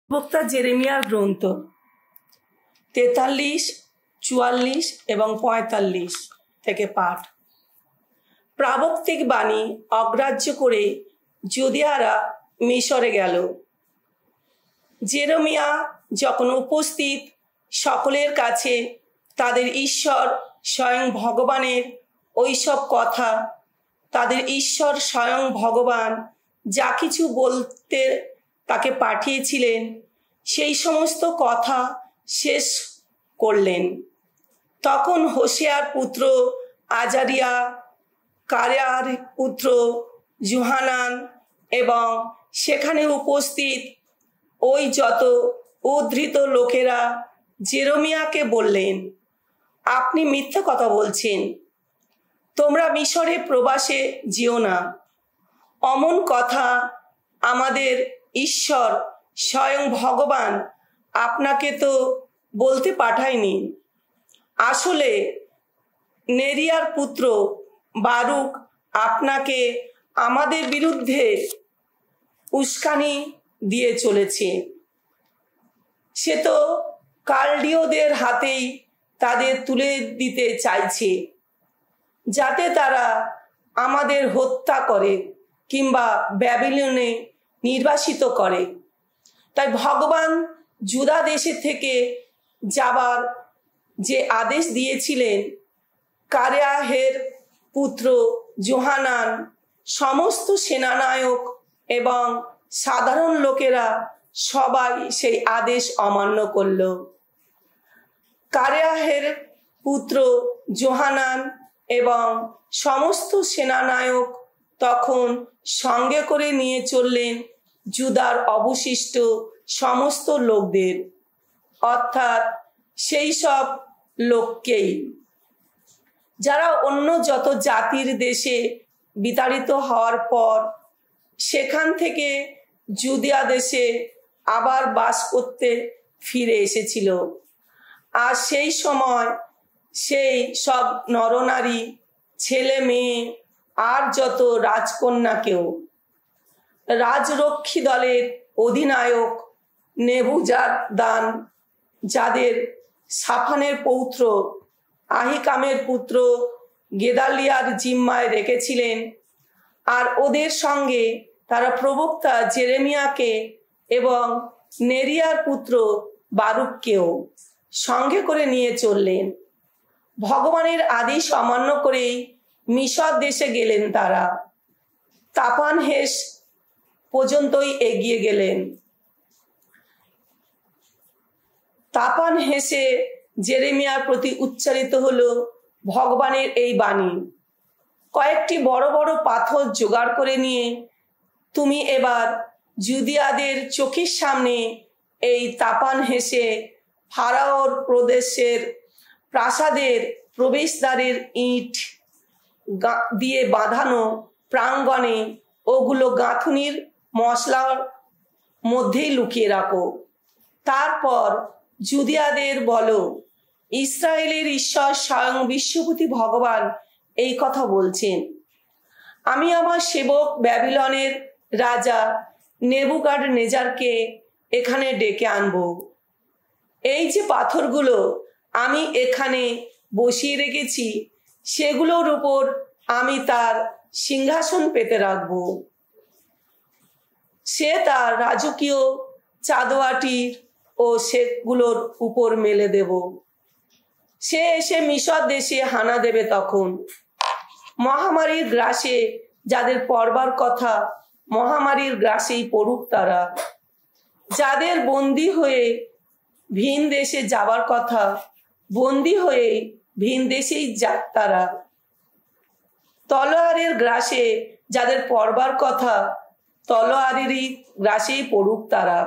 বক্তা জেরেমিয়ার গ্রন্থ 43, 44 এবং 45 থেকে পাঠ। প্রাবক্তিক বাণী অগ্রাহ্য করে যুদিয়ারা মিশরে গেল। জেরেমিয়া যখন উপস্থিত সকলের কাছে তাদের ঈশ্বর স্বয়ং ভগবানের ওইসব কথা, তাদের ঈশ্বর স্বয়ং ভগবান যা কিছু বলতে তাকে পাঠিয়েছিলেন সেই সমস্ত কথা শেষ করলেন। তখন হোশিয়ার পুত্র আজারিয়া, কারেয়ার পুত্র যোহানান এবং সেখানে উপস্থিত ওই যত উদ্ধৃত লোকেরা জেরেমিয়াকে বললেন, আপনি মিথ্যা কথা বলছেন। তোমরা মিশরে প্রবাসে যেও না। অমন কথা আমাদের ঈশ্বর স্বয়ং ভগবান আপনাকে তো বলতে পাঠায়নি। আসলে নেরিয়ার পুত্র বারুক আপনাকে আমাদের বিরুদ্ধে উস্কানি দিয়ে চলেছে। সে তো কালদীয়দের হাতেই তাদের তুলে দিতে চাইছে, যাতে তারা আমাদের হত্যা করে কিংবা ব্যাবিলনে নির্বাসিত করে। তাই ভগবান জুদা দেশে থেকে যাবার যে আদেশ দিয়েছিলেন, কারেয়াহের পুত্র যোহানান, সমস্ত সেনানায়ক এবং সাধারণ লোকেরা সবাই সেই আদেশ অমান্য করল। কারেয়াহের পুত্র যোহানান এবং সমস্ত সেনানায়ক তখন সঙ্গে করে নিয়ে চললেন জুদার অবশিষ্ট সমস্ত লোকদের, অর্থাৎ সেই সব লোককেই যারা অন্য যত জাতির দেশে বিতাড়িত হওয়ার পর সেখান থেকে জুদিয়া দেশে আবার বাস করতে ফিরে এসেছিল। আর সেই সময় সেই সব নরনারী, ছেলে মেয়ে আর যত রাজকন্যাকেও রাজরক্ষী দলের অধিনায়ক নেবুজারদান, যাদের সাফানের পৌত্র আহিকামের পুত্র গেদালিয়ার জিম্মায় রেখেছিলেন, আর ওদের সঙ্গে তারা প্রবক্তা জেরেমিয়াকে এবং নেরিয়ার পুত্র বারুককেও সঙ্গে করে নিয়ে চললেন। ভগবানের আদেশ অমান্য করেই মিশর দেশে গেলেন। তারা তাপানহেস পর্যন্তই এগিয়ে গেলেন। তাপানহেসে জেরেমিয়ার প্রতি উচ্চারিত হলো ভগবানের এই বাণী, কয়েকটি বড় বড় পাথর জোগাড় করে নিয়ে তুমি এবার জুদিয়াদের চোখের সামনে এই তাপানহেসে ফারাওর প্রদেশের প্রাসাদের প্রবেশদ্বারের ইট দিয়ে বাঁধানো প্রাঙ্গণে ওগুলো গাঁথুনির মশলার মধ্যেই লুকিয়ে রাখো। তারপর জুদিয়াদের বলো, ইসরায়েলের ঈশ্বর স্বয়ং বিশ্বপতি ভগবান এই কথা বলছেন, আমি আমার সেবক ব্যাবিলনের রাজা নেবুকাদনেজারকে এখানে ডেকে আনব। এই যে পাথরগুলো আমি এখানে বসিয়ে রেখেছি, সেগুলোর উপর আমি তার সিংহাসন পেতে রাখব। সে তার রাজকীয় চাঁদোয়াটির ও সেগুলোর উপর মেলে দেব। সে এসে মিশর দেশে হানা দেবে। তখন মহামারীর গ্রাসে যাদের পড়বার কথা মহামারীর গ্রাসেই পড়ুক তারা, যাদের বন্দী হয়ে ভিন দেশে যাবার কথা বন্দী হয়ে ভিন দেশেই যাক তারা। তলোয়ারের গ্রাসে যাদের পড়বার কথা তলোয়ারেরই গ্রাসেই পড়ুক তারা।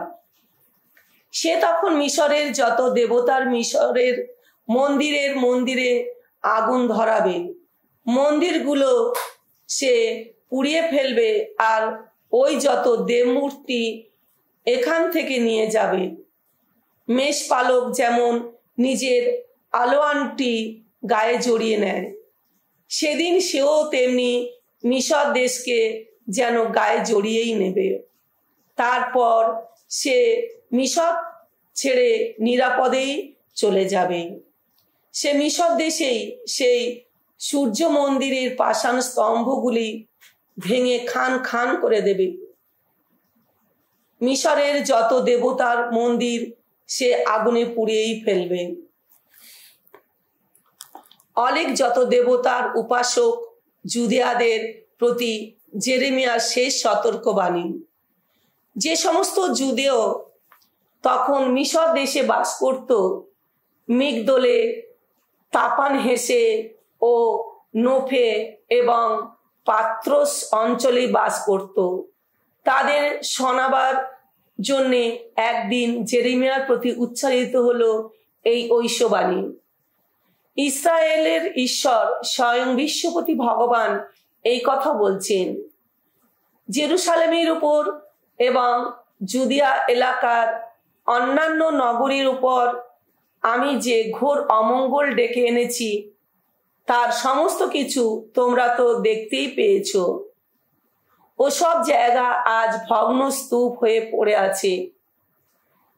সে তখন মিশরের যত দেবতার মন্দিরে মন্দিরে আগুন ধরাবে, মন্দিরগুলো সে পুড়িয়ে ফেলবে, আর ওই যত দেবমূর্তি এখান থেকে নিয়ে যাবে। মেষপালক যেমন নিজের আলোয়ানটি গায়ে জড়িয়ে নেয়, সেদিন সেও তেমনি মিশর দেশকে যেন গায়ে জড়িয়েই নেবে। তারপর সে মিশর ছেড়ে নিরাপদেই চলে যাবে। সে মিশর দেশেই সেই সূর্য মন্দিরের পাষাণ স্তম্ভগুলি ভেঙে খান খান করে দেবে। মিশরের যত দেবতার মন্দির সে আগুনে পুড়িয়েই ফেলবে। অনেক যত দেবতার উপাসক জুদিয়াদের প্রতি জেরেমিয়ার শেষ সতর্কবাণী। যে সমস্ত জুদেয় তখন মিশর দেশে বাস করত, মিগদোলে, তাপানহেসে ও নোফে এবং পাত্রস অঞ্চলে বাস করত, তাদের শোনাবার জন্যে একদিন জেরেমিয়ার প্রতি উচ্চারিত হলো এই ঐশবাণী। ইসরায়েলের ঈশ্বর স্বয়ং বিশ্বপতি ভগবান এই কথা বলছেন, জেরুসালেমের উপর এবং জুদিয়া এলাকার অন্যান্য নগরীর উপর আমি যে ঘোর অমঙ্গল ডেকে এনেছি তার সমস্ত কিছু তোমরা তো দেখতেই পেয়েছ। ওসব জায়গা আজ ভগ্ন স্তূপ হয়ে পড়ে আছে,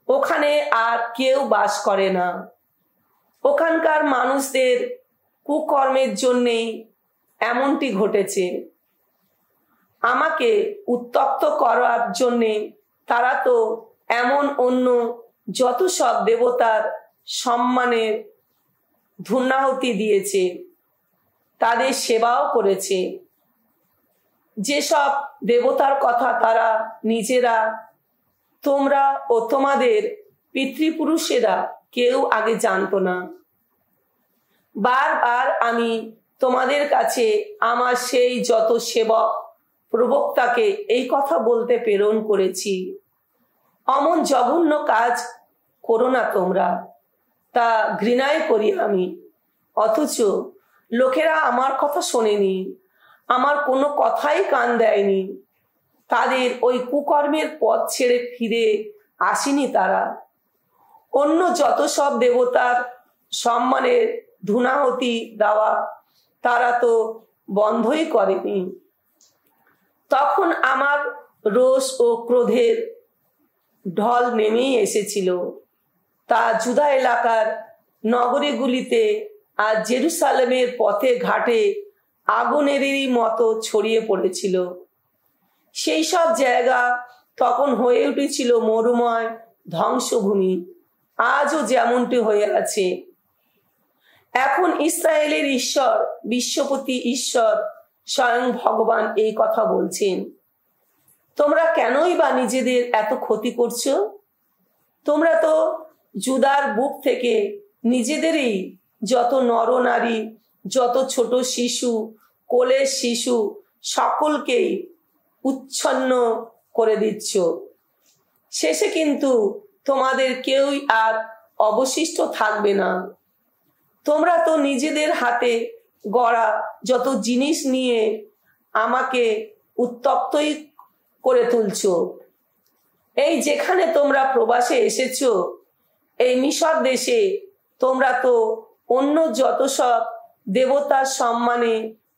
ওখানে আর কেউ বাস করে না। ওখানকার মানুষদের কুকর্মের জন্যেই এমনটি ঘটেছে। আমাকে উত্তপ্ত করার জন্যে তারা তো এমন অন্য যত সব দেবতার সম্মানের ধূর্ণাহুতি দিয়েছে, তাদের সেবাও করেছে। যেসব দেবতার কথা তারা নিজেরা, তোমরা ও তোমাদের পিতৃপুরুষেরা কেউ আগে জানতো না। বারবার আমি তোমাদের কাছে আমার সেই যত সেবক প্রবক্তাকে এই কথা বলতে প্রেরণ করেছি, অমন জঘন্য কাজ করো না তোমরা, তা ঘৃণাই করি আমি। অথচ লোকেরা আমার কথা শোনেনি, আমার কোনো কথাই কান দেয়নি। তাদের ওই কুকর্মের পথ ছেড়ে ফিরে আসেনি তারা। অন্য যত সব দেবতার সম্মানের ধূনাহতি দেওয়া তারা তো বন্ধই করেনি। তখন আমার রোষ ও ক্রোধের ঢল নেমেই এসেছিল। তা জুদা এলাকার নগরীগুলিতে আর জেরুসালেমের পথে ঘাটে আগুনেরই মতো ছড়িয়ে পড়েছিল। সেই সব জায়গা তখন হয়ে উঠেছিল মরুময় ধ্বংসভূমি, আজও যেমনটি হয়ে আছে। এখন ইসরায়েলের ঈশ্বর, বিশ্বপতি ঈশ্বর স্বয়ং ভগবান এই কথা বলছেন, তোমরা কেনই বা নিজেদের এত ক্ষতি করছো? তোমরা তো জুদার বুক থেকে নিজেদেরই যত নরনারী, যত ছোট শিশু, কোলের শিশু সকলকেই উচ্ছন্ন করে দিচ্ছ। শেষে কিন্তু তোমাদের কেউই আর অবশিষ্ট থাকবে না। তোমরা তো নিজেদের হাতে গড়া যত জিনিস নিয়ে আমাকে উত্তপ্তই করে তুলছ। এই যেখানে তোমরা প্রবাসে এসেছো, এই মিশর দেশে তোমরা তো অন্য যত সব দেবতার সম্মানে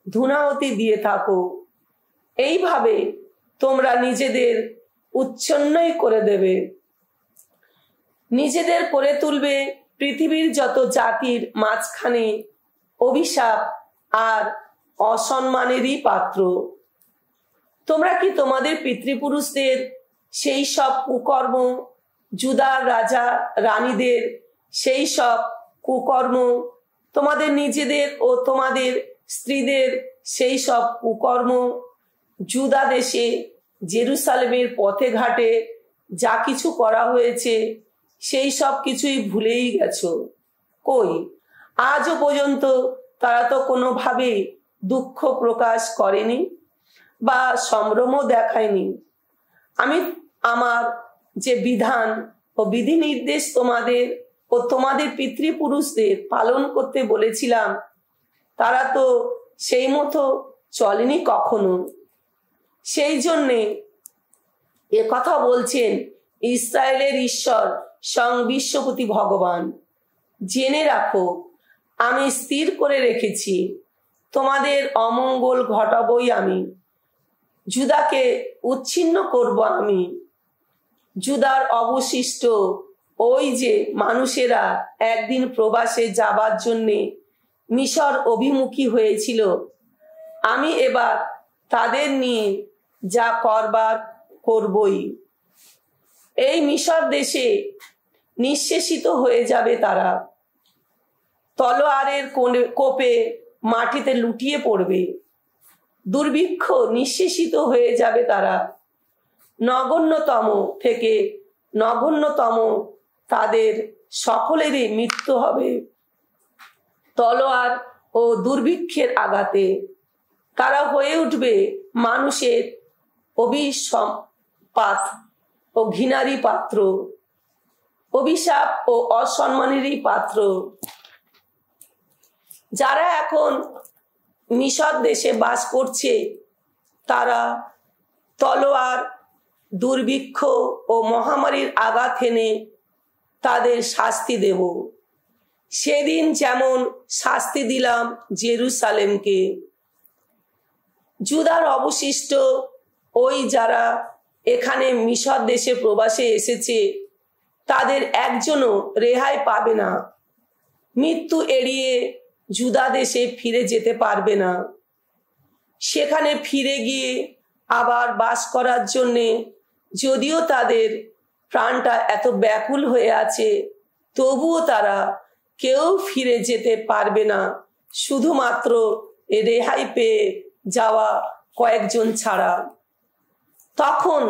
ধূনাহতি দিয়ে থাকো। এইভাবে তোমরা নিজেদের উচ্ছন্নই করে দেবে, নিজেদের করে তুলবে পৃথিবীর যত জাতির মাঝখানে অভিশাপ আর অসম্মানেরই পাত্র। তোমরা কি তোমাদের পিতৃপুরুষদের সেই সব কুকর্ম, জুদার রাজা রানীদের সেই সব কুকর্ম, তোমাদের নিজেদের ও তোমাদের স্ত্রীদের সেই সব কুকর্ম, জুদা দেশে জেরুসালেমের পথে ঘাটে যা কিছু করা হয়েছে সেই সব কিছুই ভুলেই গেছো? কই, আজও পর্যন্ত তারা তো কোনোভাবেই দুঃখ প্রকাশ করেনি বা সম্ভ্রমও দেখায়নি। আমি আমার যে বিধান ও বিধি নির্দেশ তোমাদের ও তোমাদের পিতৃপুরুষদের পালন করতে বলেছিলাম, তারা তো সেই মতো চলেনি কখনো। সেই জন্যে কথা বলছেন ইসরায়েলের ঈশ্বর স্বয়ং বিশ্বপতি ভগবান, জেনে রাখো আমি স্থির করে রেখেছি তোমাদের অমঙ্গল ঘটাবই আমি, জুদাকে উচ্ছিন্ন করব আমি। জুদার অবশিষ্ট ওই যে মানুষেরা একদিন প্রবাসে যাবার জন্যে মিশর অভিমুখী হয়েছিল, আমি এবার তাদের নিয়ে যা করবার করবই। এই মিশর দেশে নিঃশেষিত হয়ে যাবে তারা, তলোয়ারের কোপে মাটিতে লুটিয়ে পড়বে, দুর্ভিক্ষ নিঃশেষিত হয়ে যাবে তারা, নগণ্যতম থেকে নগণ্যতম তাদের সকলেরই মৃত্যু হবে তলোয়ার ও দুর্ভিক্ষের আঘাতে। তারা হয়ে উঠবে মানুষের অভিসম্পাত ও ঘৃণারই পাত্র, অভিশাপ ও অসম্মানেরই পাত্র। যারা এখন মিশর দেশে বাস করছে তারা তলোয়ার, দুর্ভিক্ষ ও মহামারীর আঘাত হেনে তাদের শাস্তি দেব, সেদিন যেমন শাস্তি দিলাম জেরুসালেমকে। জুদার অবশিষ্ট ওই যারা এখানে মিশর দেশে প্রবাসে এসেছে তাদের একজনও রেহাই পাবে না, মৃত্যু এড়িয়ে জুদা দেশে ফিরে যেতে পারবে না। সেখানে ফিরে গিয়ে আবার বাস করার জন্যে যদিও তাদের প্রাণটা এত ব্যাকুল হয়ে আছে, তবুও তারা কেউ ফিরে যেতে পারবে না, শুধুমাত্র রেহাই পেয়ে যাওয়া কয়েকজন ছাড়া। তখন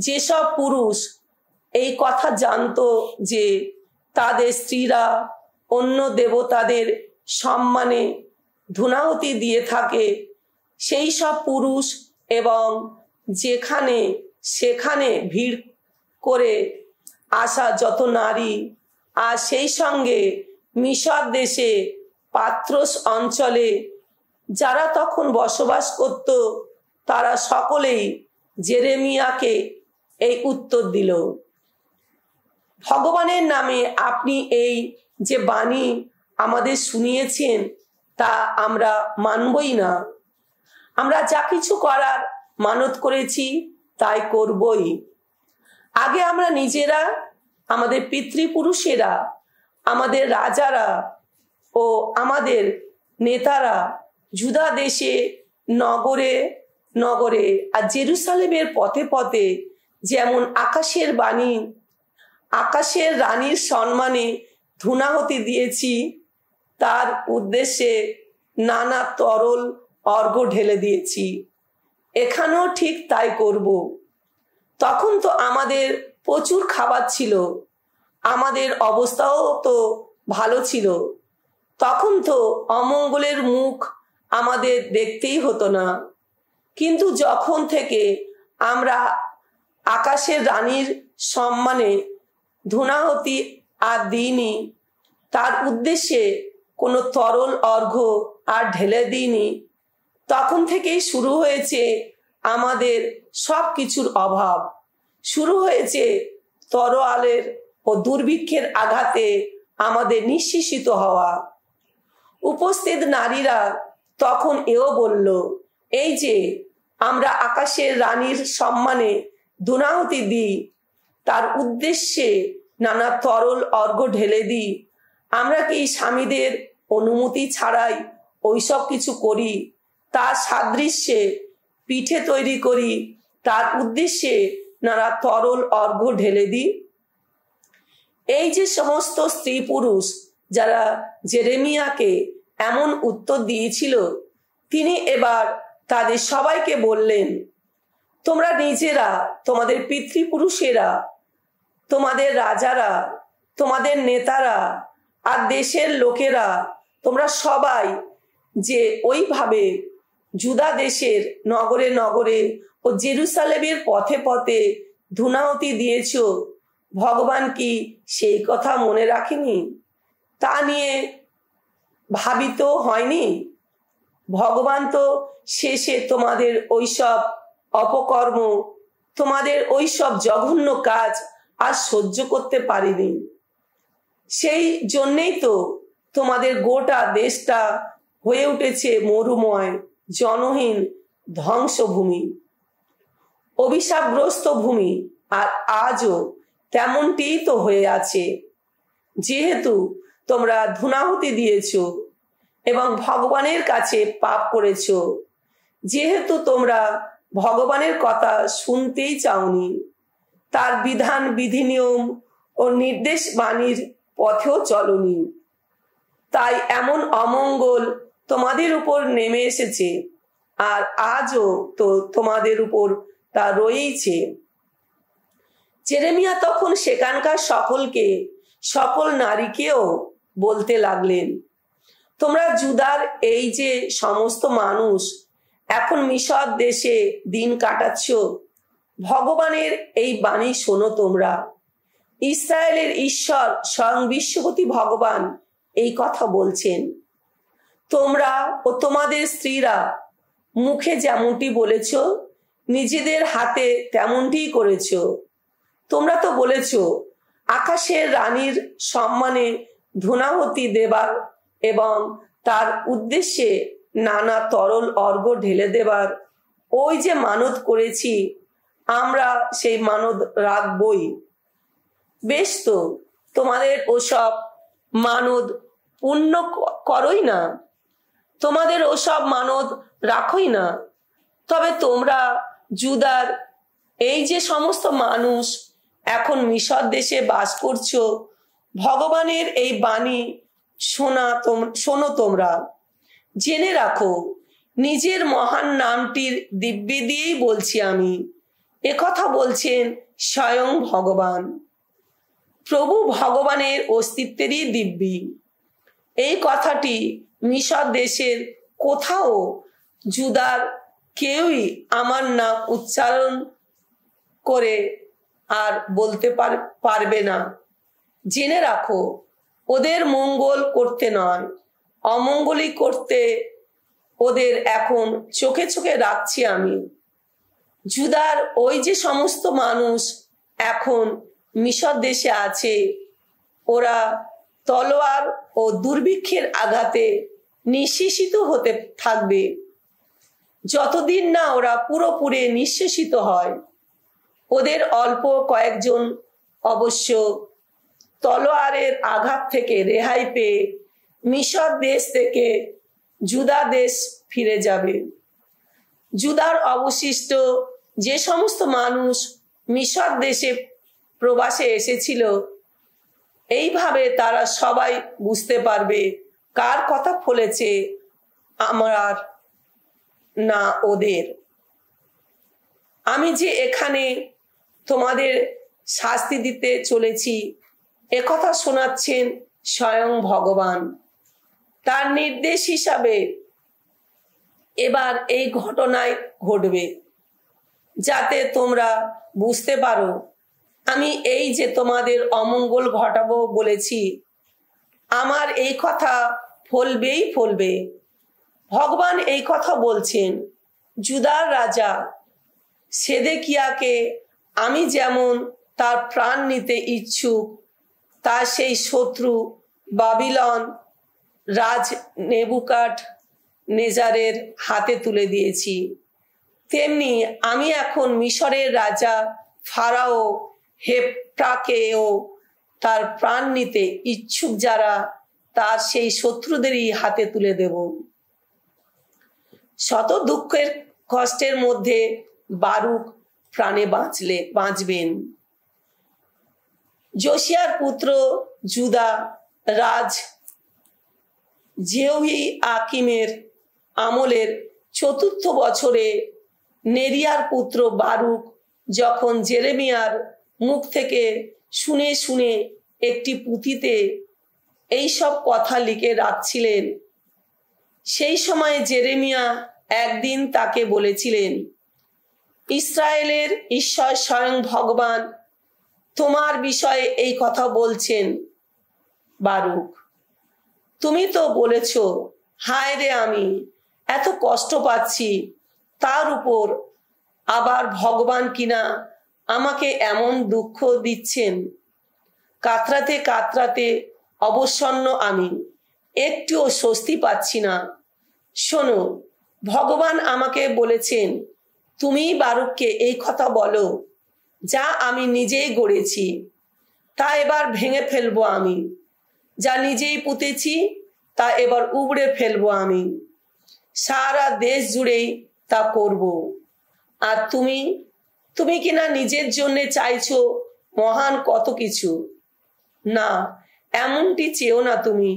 যেসব পুরুষ এই কথা জানতো যে তাদের স্ত্রীরা অন্য দেবতাদের সম্মানে ধূনাহুতি দিয়ে থাকে, সেই সব পুরুষ এবং যেখানে সেখানে ভিড় করে আসা যত নারী, আর সেই সঙ্গে মিশর দেশে পাত্রস অঞ্চলে যারা তখন বসবাস করত তারা সকলেই জেরেমিয়াকে এই উত্তর দিল, ভগবানের নামে আপনি এই যে বাণী আমাদের শুনিয়েছেন তা আমরা মানবই না। আমরা যা কিছু করার মানত করেছি তাই করবই। আগে আমরা নিজেরা, আমাদের পিতৃপুরুষেরা, আমাদের রাজারা ও আমাদের নেতারা জুদা দেশে নগরে নগরে আর জেরুসালেমের পথে পথে যেমন আকাশের বাণী, আকাশের রানীর সম্মানে ধূনাহতি দিয়েছি, তার উদ্দেশ্যে নানা তরল অর্ঘ্য ঢেলে দিয়েছি, এখানেও ঠিক তাই করব। তখন তো আমাদের প্রচুর খাবার ছিল, আমাদের অবস্থাও তো ভালো ছিল, তখন তো অমঙ্গলের মুখ আমাদের দেখতেই হতো না। কিন্তু যখন থেকে আমরা আকাশের রানীর সম্মানে ধূনাহতি আর দিইনি, তার উদ্দেশ্যে কোনো তরল অর্ঘ্য আর ঢেলে দিইনি, তখন থেকেই শুরু হয়েছে আমাদের সব কিছুর অভাব, শুরু হয়েছে তরোয়ালের ও দুর্ভিক্ষের আঘাতে আমাদের নিঃশেষিত হওয়া। উপস্থিত নারীরা তখন এও বলল, এই যে আমরা আকাশের রানীর সম্মানে ধূনাহুতি দিই, তার উদ্দেশ্যে নানা তরল অর্ঘ্য ঢেলে দিই, আমরা কি স্বামীদের অনুমতি ছাড়াই ওইসব কিছু করি? তার সাদৃশ্যে পিঠে তৈরি করি, তার উদ্দেশ্যে নানা তরল অর্ঘ্য ঢেলে দিই। এই যে সমস্ত স্ত্রী পুরুষ যারা জেরেমিয়াকে এমন উত্তর দিয়েছিল, তিনি এবার তাদের সবাইকে বললেন, তোমরা নিজেরা, তোমাদের পিতৃপুরুষেরা, তোমাদের রাজারা, তোমাদের নেতারা আর দেশের লোকেরা, তোমরা সবাই যে ওইভাবে জুদা দেশের নগরে নগরে ও জেরুসালেমের পথে পথে ধূনাহুতি দিয়েছ, ভগবান কি সেই কথা মনে রাখেনি? তা নিয়ে ভাবিত হয়নি? ভগবান তো শেষে তোমাদের ওইসব অপকর্ম, তোমাদের ওইসব জঘন্য কাজ আর সহ্য করতে পারেনি। সেই জন্যেই তো তোমাদের গোটা দেশটা হয়ে উঠেছে মরুময়, জনহীন ধ্বংসভূমি, অভিশাপগ্রস্ত ভূমি। আর আজও তেমনটিই তো হয়ে আছে। যেহেতু তোমরা ধূনাহুতি দিয়েছ এবং ভগবানের কাছে পাপ করেছ, যেহেতু তোমরা ভগবানের কথা শুনতেই চাওনি, তার বিধান বিধিনিয়ম ও নির্দেশ বাণীর পথেও চলনি, তাই এমন অমঙ্গল তোমাদের উপর নেমে এসেছে। আর আজও তো তোমাদের উপর তা রয়েছে। জেরেমিয়া তখন সেখানকার সকলকে, সকল নারীকেও বলতে লাগলেন, তোমরা জুদার এই যে সমস্ত মানুষ এখন মিশর দেশে দিন কাটাচ্ছ, ভগবানের এই বাণী শোনো। তোমরা ইসরায়েলের ঈশ্বর স্বয়ং বিশ্বপতি ভগবান এই কথা বলছেন, তোমরা ও তোমাদের স্ত্রীরা মুখে যেমনটি বলেছ, নিজেদের হাতে তেমনটি করেছ। তোমরা তো বলেছ আকাশের রানীর সম্মানে ধূনাহুতি দেবার এবং তার উদ্দেশ্যে নানা তরল অর্ঘ্য ঢেলে দেবার ওই যে মানত করেছি, আমরা সেই মানত রাখবই। বেশ, তো তোমাদের ওসব মানত পূর্ণ করোই না, তোমাদের ওসব মানত রাখোই না। তবে তোমরা জুদার এই যে সমস্ত মানুষ এখন মিশর দেশে বাস করছো, ভগবানের এই বাণী শোনো। তোমরা জেনে রাখো, নিজের মহান নামটির দিব্যি দিয়েই বলছি আমি, একথা বলছেন স্বয়ং ভগবান। প্রভু ভগবানের অস্তিত্বেরই দিব্যি। এই কথাটি মিশর দেশের কোথাও জুদার কেউই আমার নাম উচ্চারণ করে আর বলতে পারবে না। জেনে রাখো, ওদের মঙ্গল করতে নয়, অমঙ্গলই করতে ওদের এখন চোখে চোখে রাখছি আমি। জুদার ওই যে সমস্ত মানুষ এখন মিশর দেশে আছে, ওরা তলোয়ার ও দুর্ভিক্ষের আঘাতে নিঃশেষিত হতে থাকবে, যতদিন না ওরা পুরোপুরি নিঃশেষিত হয়। ওদের অল্প কয়েকজন অবশ্য তলোয়ারের আঘাত থেকে রেহাই পেয়ে মিশর দেশ থেকে জুদা দেশ ফিরে যাবে। জুদার অবশিষ্ট যে সমস্ত মানুষ মিশর দেশে প্রবাসে এসেছিল, এইভাবে তারা সবাই বুঝতে পারবে কার কথা ফলেছে আমার না ওদের। আমি যে এখানে তোমাদের শাস্তি দিতে চলেছি, একথা শোনাচ্ছেন স্বয়ং ভগবান। তার নির্দেশ হিসাবে এবার এই ঘটনায় ঘটবে, যাতে তোমরা বুঝতে পারো আমি এই যে তোমাদের অমঙ্গল ঘটাবো বলেছি, আমার এই কথা ফলবেই ফলবে। ভগবান এই কথা বলছেন, জুদার রাজা সেদেকিয়াকে আমি যেমন তার প্রাণ নিতে ইচ্ছুক, তার সেই শত্রু বাবিলন রাজ নেবুকাদনেজারের হাতে তুলে দিয়েছি, তেমনি আমি এখন মিশরের রাজা ফারাও হেপ্রাকেও তার প্রাণ নিতে ইচ্ছুক যারা, তার সেই শত্রুদেরই হাতে তুলে দেব। শত দুঃখের কষ্টের মধ্যে বারুক প্রাণে বাঁচবেন। যোশিয়ার পুত্র জুদা রাজ জেহী আকিমের আমলের ৪র্থ বছরে নেরিয়ার পুত্র বারুক যখন জেরেমিয়ার মুখ থেকে শুনে শুনে একটি পুঁথিতে এই সব কথা লিখে রাখছিলেন, সেই সময় জেরেমিয়া একদিন তাকে বলেছিলেন, ইসরায়েলের ঈশ্বর স্বয়ং ভগবান তোমার বিষয়ে এই কথা বলছেন, বারুক, তুমি তো বলেছ, হায় রে, আমি এত কষ্ট পাচ্ছি, তার উপর আবার ভগবান কিনা আমাকে এমন দুঃখ দিচ্ছেন। কাতরাতে কাতরাতে অবসন্ন আমি, একটুও স্বস্তি পাচ্ছি না। শোনো, ভগবান আমাকে বলেছেন তুমি বারুককে এই কথা বলো যা আমি নিজেই গড়েছি তা এবার ভেঙে ফেলবো আমি, যা নিজেই পুঁতেছি তা এবার উবড়ে ফেলবো আমি, সারা দেশ জুড়েই তা করব। আর তুমি তুমি কিনা নিজের জন্য চাইছো মহান কত কিছু। না, এমনটি চেয়েও না তুমি।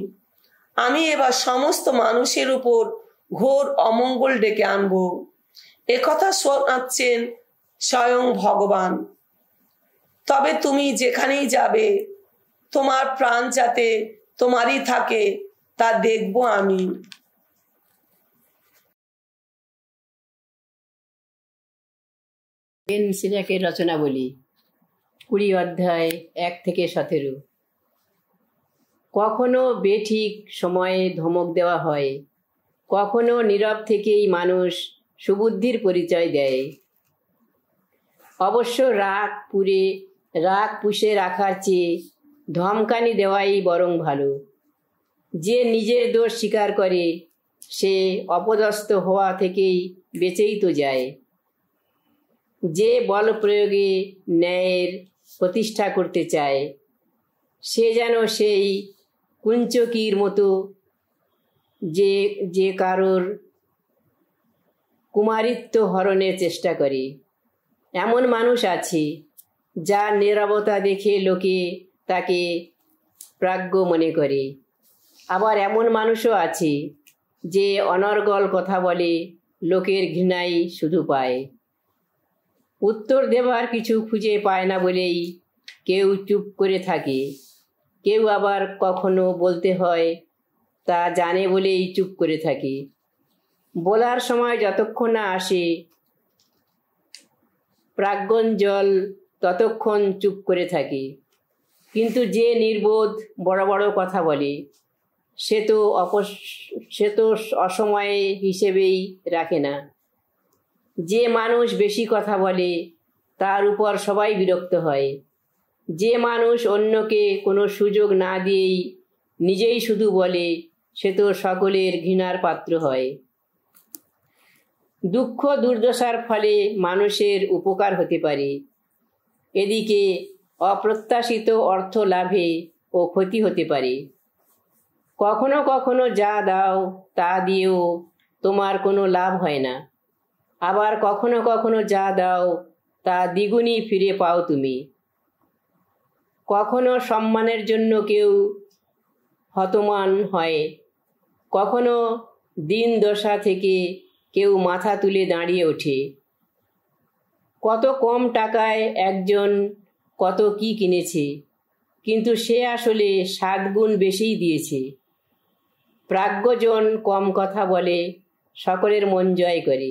আমি এবার সমস্ত মানুষের উপর ঘোর অমঙ্গল ডেকে আনবো, একথা শোনাচ্ছেন স্বয়ং ভগবান। তবে তুমি যেখানেই যাবে তোমার প্রাণ যাতে তোমারই থাকে তা দেখবো আমি। এন সিরাকের রচনাবলী 20 অধ্যায় 1 থেকে 17। কখনো বেঠিক সময়ে ধমক দেওয়া হয়, কখনো নীরব থেকেই মানুষ সুবুদ্ধির পরিচয় দেয়। অবশ্য রাগ পুষে রাখার চেয়ে ধমকানি দেওয়াই বরং ভালো। যে নিজের দোষ স্বীকার করে সে অপদস্থ হওয়া থেকেই বেঁচেই তো যায়। যে বল প্রয়োগে ন্যায়ের প্রতিষ্ঠা করতে চায় সে যেন সেই কুঞ্চকির মতো যে কারোর কুমারিত্ব হরণের চেষ্টা করে। এমন মানুষ আছে যার নীরবতা দেখে লোকে তাকে প্রাজ্ঞ মনে করে। আবার এমন মানুষও আছে যে অনর্গল কথা বলে, লোকের ঘৃণাই শুধু পায়। উত্তর দেবার কিছু খুঁজে পায় না বলেই কেউ চুপ করে থাকে, কেউ আবার কখনো বলতে হয় তা জানে বলেই চুপ করে থাকে। বলার সময় যতক্ষণ না আসে প্রাজ্ঞঞ্জল ততক্ষণ চুপ করে থাকে। কিন্তু যে নির্বোধ বড় বড় কথা বলে সে তো অসময়ে হিসেবেই রাখে না। যে মানুষ বেশি কথা বলে তার উপর সবাই বিরক্ত হয়। যে মানুষ অন্যকে কোনো সুযোগ না দিয়েই নিজেই শুধু বলে সে তো সকলের ঘৃণার পাত্র হয়। দুঃখ দুর্দশার ফলে মানুষের উপকার হতে পারে, এদিকে অপ্রত্যাশিত অর্থ লাভে ও ক্ষতি হতে পারে। কখনো কখনো যা দাও তা দিয়েও তোমার কোনো লাভ হয় না, আবার কখনো কখনো যা দাও তা দ্বিগুণই ফিরে পাও তুমি। কখনো সম্মানের জন্য কেউ হতমান হয়, কখনো দিন দশা থেকে কেউ মাথা তুলে দাঁড়িয়ে ওঠে। কত কম টাকায় একজন কত কি কিনেছে, কিন্তু সে আসলে 7 গুণ বেশিই দিয়েছে। প্রাজ্ঞজন কম কথা বলে, সকলের মন জয় করে।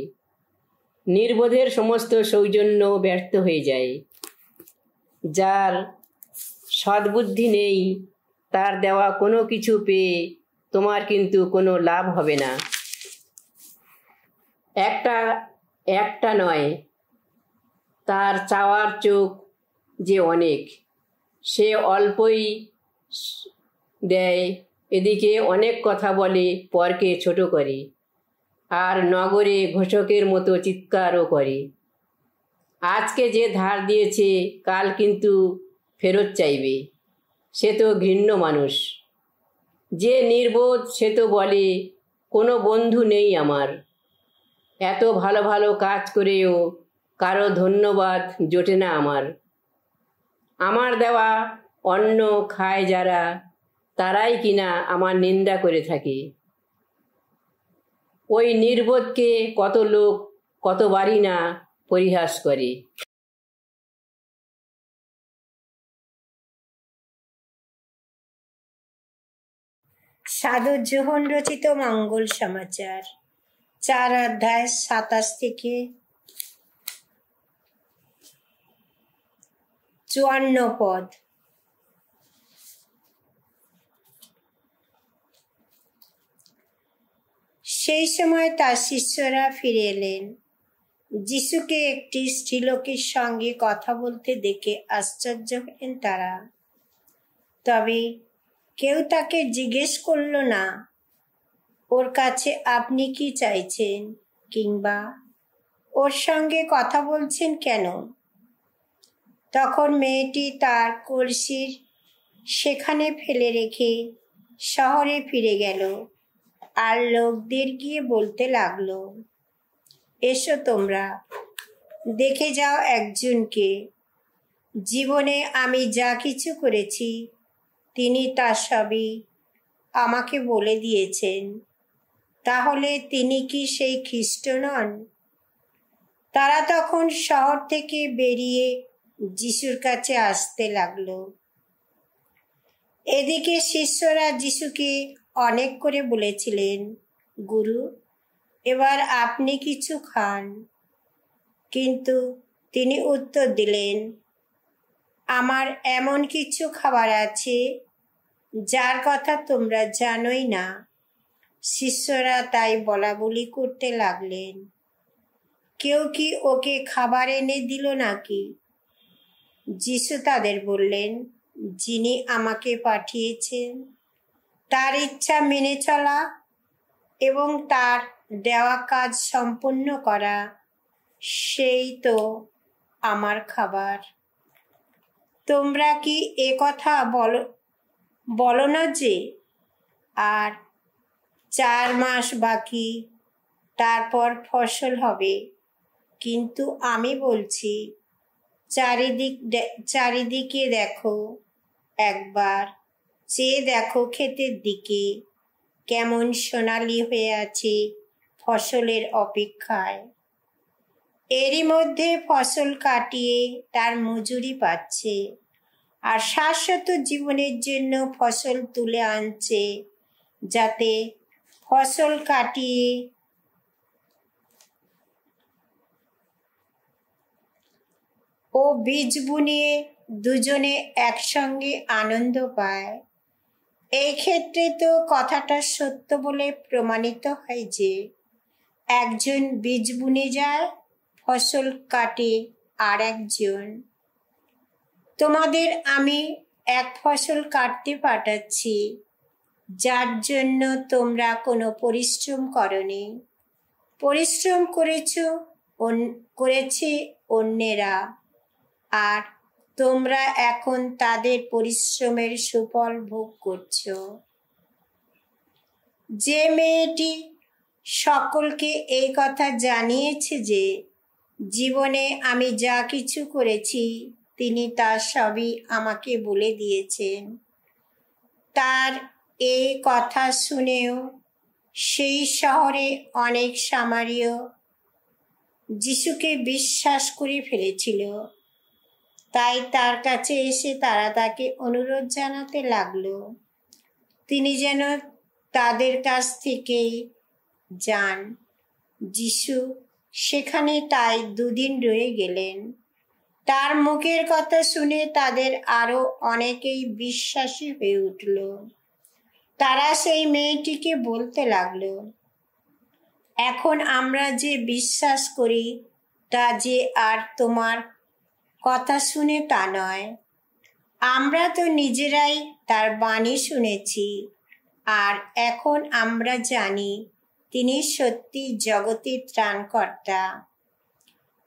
নির্বোধের সমস্ত সৌজন্য ব্যর্থ হয়ে যায়। যার সদ্বুদ্ধি নেই তার দেওয়া কোনো কিছু পেয়ে তোমার কিন্তু কোনো লাভ হবে না। একটা নয়, তার চাওয়ার চোখ যে অনেক, সে অল্পই দেয়, এদিকে অনেক কথা বলে পরকে ছোট করে, আর নগরে ঘোষকের মতো চিৎকারও করে। আজকে যে ধার দিয়েছে কাল কিন্তু ফেরত চাইবে, সে তো ঘৃণ্য মানুষ। যে নির্বোধ সে তো বলে কোনো বন্ধু নেই আমার, এত ভালো ভালো কাজ করেও কারো ধন্যবাদ জোটে না আমার। আমার দেওয়া অন্ন খায় যারা তারাই কিনা আমার নিন্দা করে থাকে। ওই নির্বোধকে কত লোক কতবারই না পরিহাস করে। সাধু জোহন রচিত মঙ্গল সমাচার 4 অধ্যায় 27 থেকে 54 পদ। সেই সময় তার শিষ্যরা ফিরে এলেন। যিশুকে একটি স্ত্রীলোকের সঙ্গে কথা বলতে দেখে আশ্চর্য হলেন তারা। তবে কেউ তাকে জিজ্ঞেস করল না, ওর কাছে আপনি কি চাইছেন, কিংবা ওর সঙ্গে কথা বলছেন কেন? তখন মেয়েটি তার কলসির সেখানে ফেলে রেখে শহরে ফিরে গেল আর লোকদের গিয়ে বলতে লাগলো, এসো তোমরা দেখে যাও একজনকে, জীবনে আমি যা কিছু করেছি তিনি তা সবই আমাকে বলে দিয়েছেন। তাহলে তিনি কি সেই খ্রিস্ট নন? তারা তখন শহর থেকে বেরিয়ে যিশুর কাছে আসতে লাগলো। এদিকে শিষ্যরা যিশুকে অনেক করে বলেছিলেন, গুরু, এবার আপনি কিছু খান। কিন্তু তিনি উত্তর দিলেন, আমার এমন কিছু খাবার আছে যার কথা তোমরা জানোই না। শিষ্যরা তাই বলাবলি করতে লাগলেন, কেউ কি ওকে খাবার এনে দিল নাকি? যিশু তাদের বললেন, যিনি আমাকে পাঠিয়েছেন তার ইচ্ছা মেনে চলা এবং তার দেওয়া কাজ সম্পূর্ণ করা, সেই তো আমার খাবার। তোমরা কি এ কথা বলো না যে আর 4 মাস বাকি, তারপর ফসল হবে? কিন্তু আমি বলছি, চারিদিকে দেখো, একবার চেয়ে দেখো ক্ষেতের দিকে, কেমন সোনালি হয়ে আছে ফসলের অপেক্ষায়। এরই মধ্যে ফসল কাটিয়ে তার মজুরি পাচ্ছে আর শাশ্বত জীবনের জন্য ফসল তুলে আনছে, যাতে ফসল কাটিয়ে ও বীজ বুনিয়ে দুজনে একসঙ্গে আনন্দ পায়। এই ক্ষেত্রে তো কথাটা সত্য বলে প্রমাণিত হয় যে একজন বীজ বুনে যায়, ফসল কাটে আর একজন। তোমাদের আমি এক ফসল কাটতে পাঠাচ্ছি, যার জন্য তোমরা কোনো পরিশ্রম করনি। পরিশ্রম করেছে অন্যেরা, আর তোমরা এখন তাদের পরিশ্রমের সুফল ভোগ করছো। যে মেয়েটি সকলকে এই কথা জানিয়েছে যে জীবনে আমি যা কিছু করেছি তিনি তা সবই আমাকে বলে দিয়েছেন, তার এই কথা শুনেও সেই শহরে অনেক সামারীয় যিশুকে বিশ্বাস করে ফেলেছিল। তাই তার কাছে এসে তারা তাকে অনুরোধ জানাতে লাগলো তিনি যেন তাদের কাছ থেকেই যান। যিশু সেখানে তাই 2 দিন রয়ে গেলেন। তার মুখের কথা শুনে তাদের আরো অনেকেই বিশ্বাসী হয়ে উঠল। তারা সেই মেয়েটিকে বলতে লাগলো, এখন আমরা যে বিশ্বাস করি তা যে আর তোমার কথা শুনে তা নয়, আমরা তো নিজেরাই তার বাণী শুনেছি, আর এখন আমরা জানি তিনি সত্যি জগতের ত্রাণকর্তা।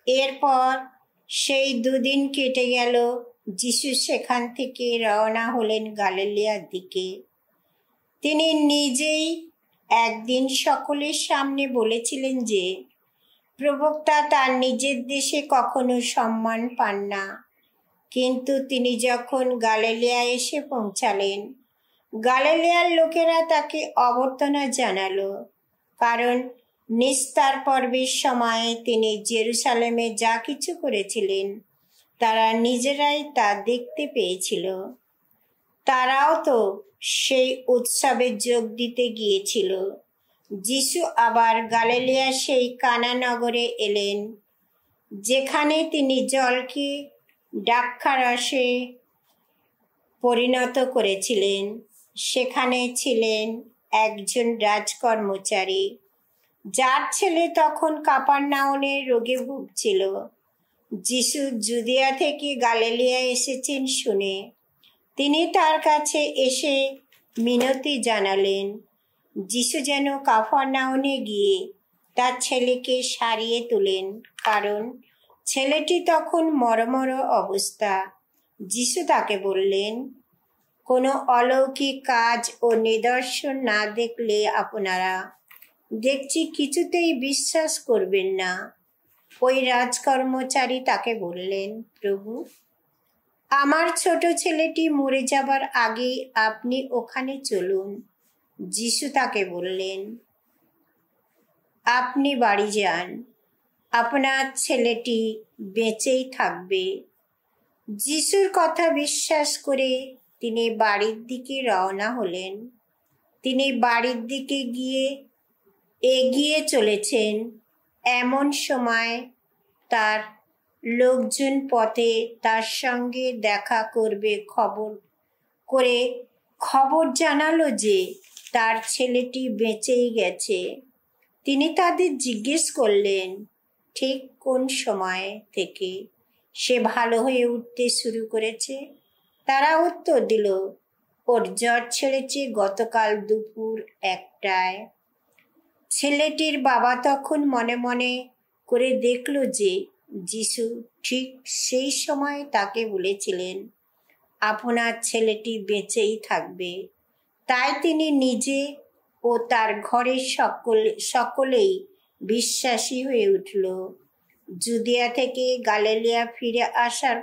এরপর সেই 2 দিন কেটে গেল। যিশু সেখান থেকে রওনা হলেন গালিলিয়ার দিকে। তিনি নিজেই একদিন সকলের সামনে বলেছিলেন যে প্রবক্তা তার নিজের দেশে কখনো সম্মান পান না। কিন্তু তিনি যখন গালিলিয়ায় এসে পৌঁছালেন, গালিলিয়ার লোকেরা তাকে অভ্যর্থনা জানালো, কারণ নিস্তার পর্বের সময়ে তিনি জেরুসালেমে যা কিছু করেছিলেন তারা নিজেরাই তা দেখতে পেয়েছিল। তারাও তো সেই উৎসবে যোগ দিতে গিয়েছিল। যিশু আবার গালিলিয়ার সেই কানা নগরে এলেন, যেখানে তিনি জলকে দ্রাক্ষারসে পরিণত করেছিলেন। সেখানে ছিলেন একজন রাজকর্মচারী, যার ছেলে তখন কাপারনাউমে রোগে ভুগছিল। যিশু জুদিয়া থেকে গালিলিয়া এসেছেন শুনে তিনি তার কাছে এসে মিনতি জানালেন যিশু যেন কাপারনাউমে গিয়ে তার ছেলেকে সারিয়ে তোলেন, কারণ ছেলেটি তখন মরমর অবস্থা। যিশু তাকে বললেন, কোনো অলৌকিক কাজ ও নিদর্শন না দেখলে আপনারা দেখছি কিছুতেই বিশ্বাস করবেন না। ওই রাজকর্মচারী তাকে বললেন, প্রভু, আমার ছোট ছেলেটি মরে যাবার আগেই আপনি ওখানে চলুন। যিশু তাকে বললেন, আপনি বাড়ি যান, আপনার ছেলেটি বেঁচেই থাকবে। যিশুর কথা বিশ্বাস করে তিনি বাড়ির দিকে রওনা হলেন। তিনি বাড়ির দিকে এগিয়ে চলেছেন, এমন সময় তার লোকজন পথে তার সঙ্গে দেখা করবে খবর জানালো যে তার ছেলেটি বেঁচেই গেছে। তিনি তাদের জিজ্ঞেস করলেন, ঠিক কোন সময় থেকে সে ভালো হয়ে উঠতে শুরু করেছে? তারা উত্তর দিল, ওর জ্বর ছেড়েছে গতকাল দুপুর 1টায়। ছেলেটির বাবা তখন মনে মনে করে দেখল যে যিশু ঠিক সেই সময় তাকে বলেছিলেন, আপনার ছেলেটি বেঁচেই থাকবে। তাই তিনি নিজে ও তার ঘরের সকলেই বিশ্বাসী হয়ে উঠল। জুদিয়া থেকে গালিলিয়া ফিরে আসার